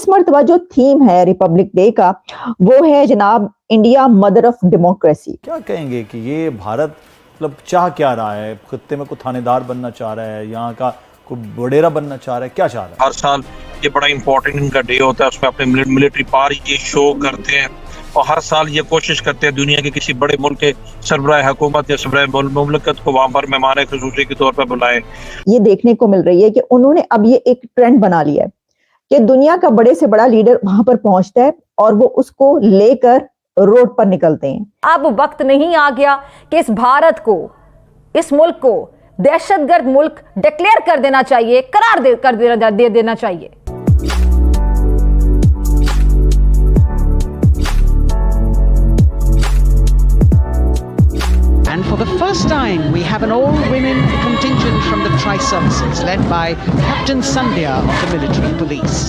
इस मर्तबा जो थीम है रिपब्लिक डे का वो है जनाब इंडिया मदर ऑफ डेमोक्रेसी। क्या कहेंगे कि ये भारत मतलब चाह क्या रहा है? खित्ते में कोई थानेदार बनना चाह रहा है, यहाँ का कोई वडेरा बनना चाह रहा है, क्या चाह रहा है? हर साल ये बड़ा इंपॉर्टेंट इनका डे होता है, उसमें अपने मिलिट्री पावर ये शो करते हैं और हर साल ये कोशिश करते हैं दुनिया के किसी बड़े मुल्क के सरबराह हुकूमत या सरबराह मुमलकत को वहां पर मेहमान ख़ुसूसी के तौर पर बुलाएं। ये देखने को मिल रही है कि उन्होंने अब ये एक ट्रेंड बना लिया है कि दुनिया का बड़े से बड़ा लीडर वहां पर पहुंचता है और वो उसको लेकर रोड पर निकलते हैं। अब वक्त नहीं आ गया कि इस भारत को, इस मुल्क को दहशतगर्द मुल्क डिक्लेयर कर देना चाहिए, करार दे देना चाहिए। And for the first time, we have an all-women contingent from the Tri-Services, led by Captain Sandhya of the Military Police.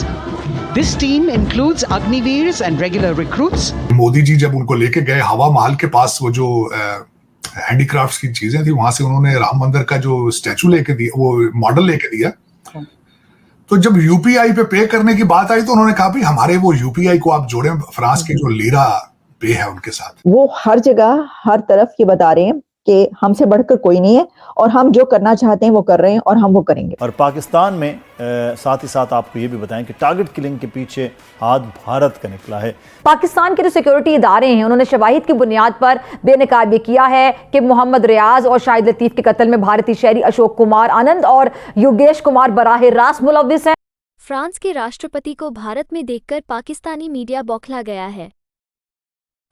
This team includes Agniveers and regular recruits. Modi ji जब उनको लेके गए हवा महल के पास, वो जो हैंडीक्राफ्ट्स की चीजें थी, वहां से उन्होंने राम मंदिर का जो स्टैचू लेके दिया, वो मॉडल लेके दिया। तो जब यूपीआई पे करने की बात आई तो उन्होंने कहा भाई हमारे वो यूपीआई को आप जोड़ें फ्रांस की जो लीरा पे है उनके साथ। वो हर जगह हर तरफ ये बता रहे हैं कि हमसे बढ़कर कोई नहीं है और हम जो करना चाहते हैं वो कर रहे हैं और हम वो करेंगे। और पाकिस्तान में साथ ही साथ आपको ये भी बताएं कि टारगेट किलिंग के पीछे हाथ भारत का निकला है। पाकिस्तान के जो सिक्योरिटी इदारे हैं उन्होंने शवाहिद की बुनियाद पर बेनकाब ये किया है कि मोहम्मद रियाज और शाहिद लतीफ के कत्ल में भारतीय शहरी अशोक कुमार आनंद और योगेश कुमार बराह रास्त मुलव्विस हैं। फ्रांस के राष्ट्रपति को भारत में देखकर पाकिस्तानी मीडिया बौखला गया है।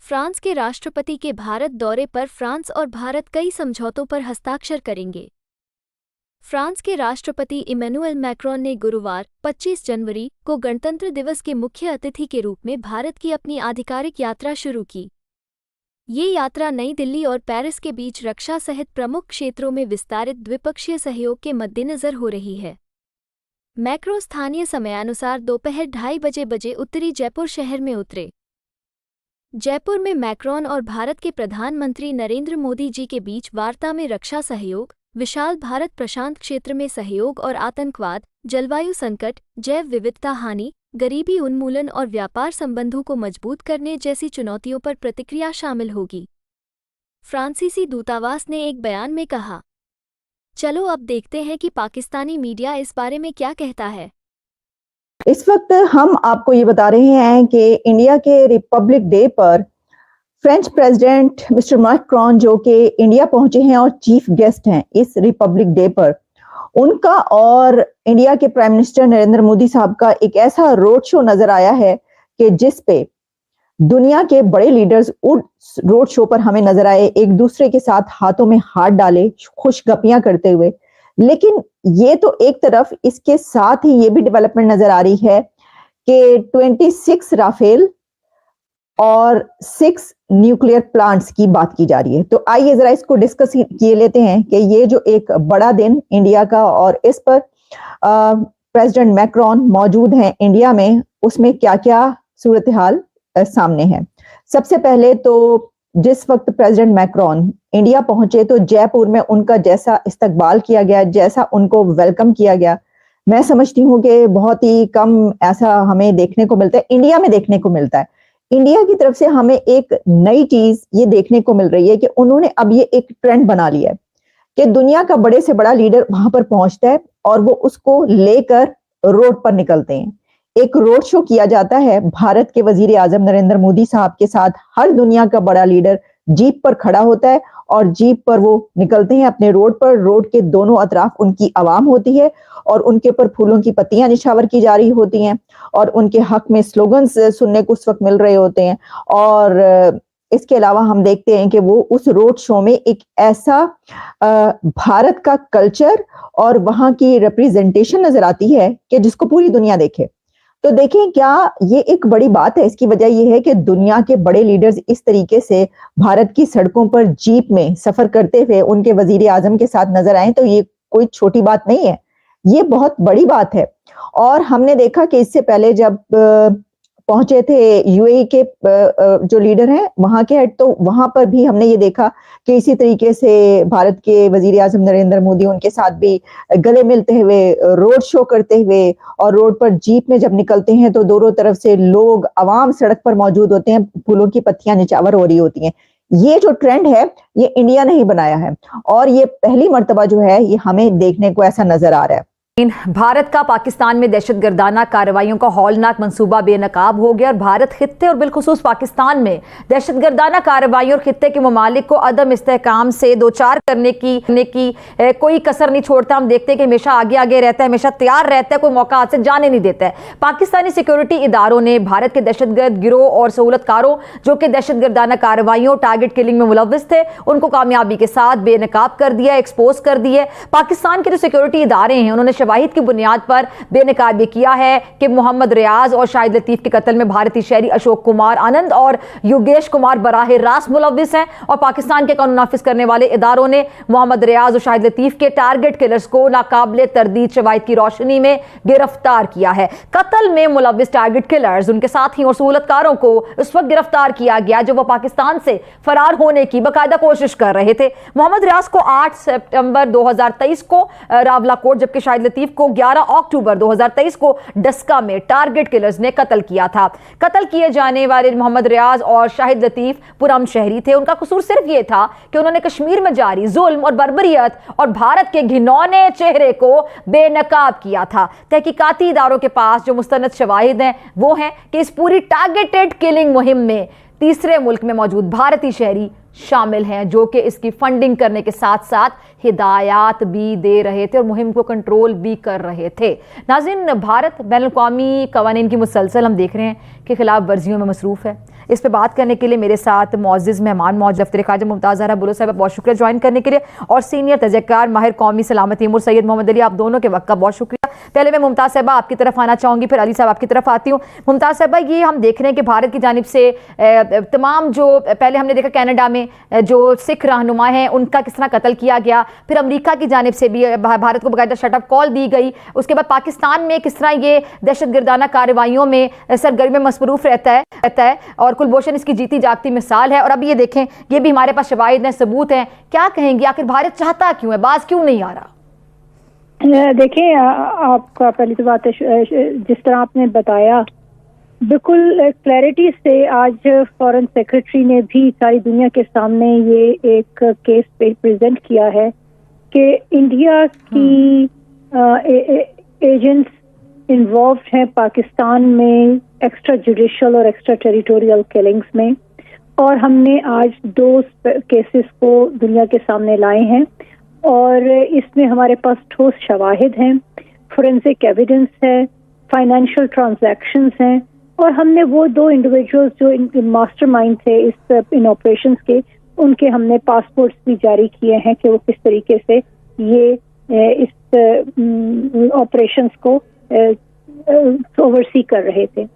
फ्रांस के राष्ट्रपति के भारत दौरे पर फ्रांस और भारत कई समझौतों पर हस्ताक्षर करेंगे। फ्रांस के राष्ट्रपति इमैनुअल मैक्रोन ने गुरुवार 25 जनवरी को गणतंत्र दिवस के मुख्य अतिथि के रूप में भारत की अपनी आधिकारिक यात्रा शुरू की। ये यात्रा नई दिल्ली और पेरिस के बीच रक्षा सहित प्रमुख क्षेत्रों में विस्तारित द्विपक्षीय सहयोग के मद्देनजर हो रही है। मैक्रो स्थानीय समयानुसार दोपहर 2:30 बजे उत्तरी जयपुर शहर में उतरे। जयपुर में मैक्रोन और भारत के प्रधानमंत्री नरेंद्र मोदी जी के बीच वार्ता में रक्षा सहयोग, विशाल भारत प्रशांत क्षेत्र में सहयोग और आतंकवाद, जलवायु संकट, जैव विविधता हानि, गरीबी उन्मूलन और व्यापार संबंधों को मजबूत करने जैसी चुनौतियों पर प्रतिक्रिया शामिल होगी। फ्रांसीसी दूतावास ने एक बयान में कहा, चलो अब देखते हैं कि पाकिस्तानी मीडिया इस बारे में क्या कहता है। इस वक्त हम आपको ये बता रहे हैं कि इंडिया के रिपब्लिक डे पर फ्रेंच प्रेसिडेंट मिस्टर मैक्रोन जो कि इंडिया पहुंचे हैं और चीफ गेस्ट हैं इस रिपब्लिक डे पर, उनका और इंडिया के प्राइम मिनिस्टर नरेंद्र मोदी साहब का एक ऐसा रोड शो नजर आया है कि जिस पे दुनिया के बड़े लीडर्स उस रोड शो पर हमें नजर आए, एक दूसरे के साथ हाथों में हाथ डाले, खुशगपियां करते हुए। लेकिन ये तो एक तरफ, इसके साथ ही ये भी डेवलपमेंट नजर आ रही है कि 26 राफेल और 6 न्यूक्लियर प्लांट्स की बात की जा रही है। तो आइए जरा इसको डिस्कस किए लेते हैं कि ये जो एक बड़ा दिन इंडिया का और इस पर प्रेसिडेंट मैक्रोन मौजूद हैं इंडिया में, उसमें क्या क्या सूरत हाल सामने है। सबसे पहले तो जिस वक्त प्रेसिडेंट मैक्रोन इंडिया पहुंचे तो जयपुर में उनका जैसा इस्तकबाल किया गया, जैसा उनको वेलकम किया गया, मैं समझती हूँ कि बहुत ही कम ऐसा हमें देखने को मिलता है, इंडिया में देखने को मिलता है। इंडिया की तरफ से हमें एक नई चीज ये देखने को मिल रही है कि उन्होंने अब ये एक ट्रेंड बना लिया है कि दुनिया का बड़े से बड़ा लीडर वहां पर पहुंचता है और वो उसको लेकर रोड पर निकलते हैं। एक रोड शो किया जाता है भारत के वजीर आजम नरेंद्र मोदी साहब के साथ। हर दुनिया का बड़ा लीडर जीप पर खड़ा होता है और जीप पर वो निकलते हैं अपने रोड पर। रोड के दोनों अतराफ उनकी आवाम होती है और उनके ऊपर फूलों की पत्तियां निछावर की जा रही होती हैं और उनके हक में स्लोगन्स सुनने को उस वक्त मिल रहे होते हैं। और इसके अलावा हम देखते हैं कि वो उस रोड शो में एक ऐसा भारत का कल्चर और वहां की रिप्रेजेंटेशन नजर आती है कि जिसको पूरी दुनिया देखे। तो देखें, क्या ये एक बड़ी बात है? इसकी वजह यह है कि दुनिया के बड़े लीडर्स इस तरीके से भारत की सड़कों पर जीप में सफर करते हुए उनके वजीर आजम के साथ नजर आए, तो ये कोई छोटी बात नहीं है, ये बहुत बड़ी बात है। और हमने देखा कि इससे पहले जब पहुंचे थे यूएई के जो लीडर हैं वहां के हेड, तो वहां पर भी हमने ये देखा कि इसी तरीके से भारत के वजीर आजम नरेंद्र मोदी उनके साथ भी गले मिलते हुए, रोड शो करते हुए, और रोड पर जीप में जब निकलते हैं तो दोनों तरफ से लोग, आवाम सड़क पर मौजूद होते हैं, फूलों की पत्तियां निछावर हो रही होती हैं। ये जो ट्रेंड है ये इंडिया ने ही बनाया है और ये पहली मर्तबा जो है ये हमें देखने को ऐसा नजर आ रहा है। भारत का पाकिस्तान में दहशतगर्दाना कार्रवाइयों का हौलनाक मंसूबा बेनकाब हो गया और भारत खित्ते और बिलखुसूस पाकिस्तान में दहशतगर्दाना कार्रवाइयों और खित्ते के ममालिक को अदम इस्तेहकाम से दो चार करने की कोई कसर नहीं छोड़ता। हम देखते हैं कि हमेशा आगे आगे रहता है, हमेशा तैयार रहता है, कोई मौका हाथ से जाने नहीं देता है। पाकिस्तानी सिक्योरिटी इदारों ने भारत के दहशतगर्द गिरोह और सहूलतकारों जो कि दहशतगर्दाना कार्रवाइयों, टारगेट किलिंग में मुलव्विस थे, उनको कामयाबी के साथ बेनकाब कर दिया, एक्सपोज कर दिया। पाकिस्तान के जो सिक्योरिटी इदारे हैं उन्होंने शवाहिद की बुनियाद पर बेनकाब किया है कि मोहम्मद रियाज और शाहिद लतीफ के कत्ल में भारतीय शहरी अशोक कुमार आनंद और योगेश कुमार बराह रास्त मुलव्विस हैं और पाकिस्तान के कानून नाफिज करने वाले इदारों ने मोहम्मद रियाज और शाहिद लतीफ के टारगेट किलर्स को नाकाबिले तरदीद शवाहिद की रोशनी में गिरफ्तार किया है। कत्ल में मुलव्विस टारगेट किलर्स, उनके साथियों और सहूलतकारों को उस वक्त गिरफ्तार किया गया जब वह पाकिस्तान से फरार होने की बाकायदा कोशिश कर रहे थे। मोहम्मद रियाज को 8 सितंबर 2023 को रावलाकोट, जबकि शाहिद लतीफ को 11 अक्टूबर 2023 को डस्का में टारगेट किलर्स ने कत्ल किया था। कत्ल किए जाने वाले मोहम्मद रियाज और शाहिद लतीफ पुरअमन शहरी थे। उनका कसूर सिर्फ यह था कि उन्होंने कश्मीर में जारी जुल्म और बर्बरियत और भारत के घिनौने चेहरे को बेनकाब किया था। तहकीकाती इदारों के पास जो मुस्तनद शवाहिद हैं वो हैं कि इस पूरी टारगेटेड किलिंग मुहिम में तीसरे मुल्क में मौजूद भारतीय शहरी शामिल हैं जो कि इसकी फंडिंग करने के साथ साथ हिदायत भी दे रहे थे और मुहिम को कंट्रोल भी कर रहे थे। नाज़रीन, भारत बैनुल-अक़वामी क़वानीन की मुसलसल हम देख रहे हैं कि खिलाफ वर्जियों में मसरूफ़ है। इस पे बात करने के लिए मेरे साथ मुअज़्ज़िज़ मेहमान मौजूद दफ्तर ख़ारिजा मुमताज़ ज़हरा बुलु साहब, बहुत शुक्रिया ज्वाइन करने के लिए, और सीनियर तजक्कार माहिर कौमी सलामती उमूर सैयद मोहम्मद अली, आप दोनों के वक्त का बहुत शुक्रिया। पहले मैं मुमताज़ साहबा आपकी तरफ आना चाहूँगी, फिर अली साहब आपकी तरफ आती हूँ। मुमताज़ साहबा, ये हम देख रहे हैं कि भारत की जानिब से तमाम जो पहले हमने देखा कनाडा में जो सिख रहनुमा हैं उनका किस तरह कत्ल किया गया, फिर अमेरिका की जानिब से भी भारत को बाकायदा शटअप कॉल दी गई, उसके बाद पाकिस्तान में किस तरह ये दहशतगर्दाना कार्रवाइयों में सरगर्मी में मसरूफ़ रहता है और कुलभूषण इसकी जीती जागती मिसाल है। और अब ये देखें, ये भी हमारे पास शवाहिद हैं, सबूत हैं। क्या कहेंगे, आखिर भारत चाहता क्यों है, बाज क्यों नहीं आ रहा? देखिए, आपका पहली तो बात है, जिस तरह आपने बताया बिल्कुल क्लैरिटी से आज फॉरेन सेक्रेटरी ने भी सारी दुनिया के सामने ये एक केस पे प्रेजेंट किया है कि इंडिया की एजेंट्स इन्वॉल्व्ड हैं पाकिस्तान में एक्स्ट्रा जुडिशियल और एक्स्ट्रा टेरिटोरियल किलिंग्स में, और हमने आज 2 केसेस को दुनिया के सामने लाए हैं और इसमें हमारे पास ठोस शवाहिद हैं, फोरेंसिक एविडेंस है, फाइनेंशियल ट्रांजैक्शंस हैं, और हमने वो 2 इंडिविजुअल्स जो मास्टरमाइंड थे इन ऑपरेशंस के, उनके हमने पासपोर्ट्स भी जारी किए हैं कि वो किस तरीके से ये इस ऑपरेशंस को ओवरसी कर रहे थे।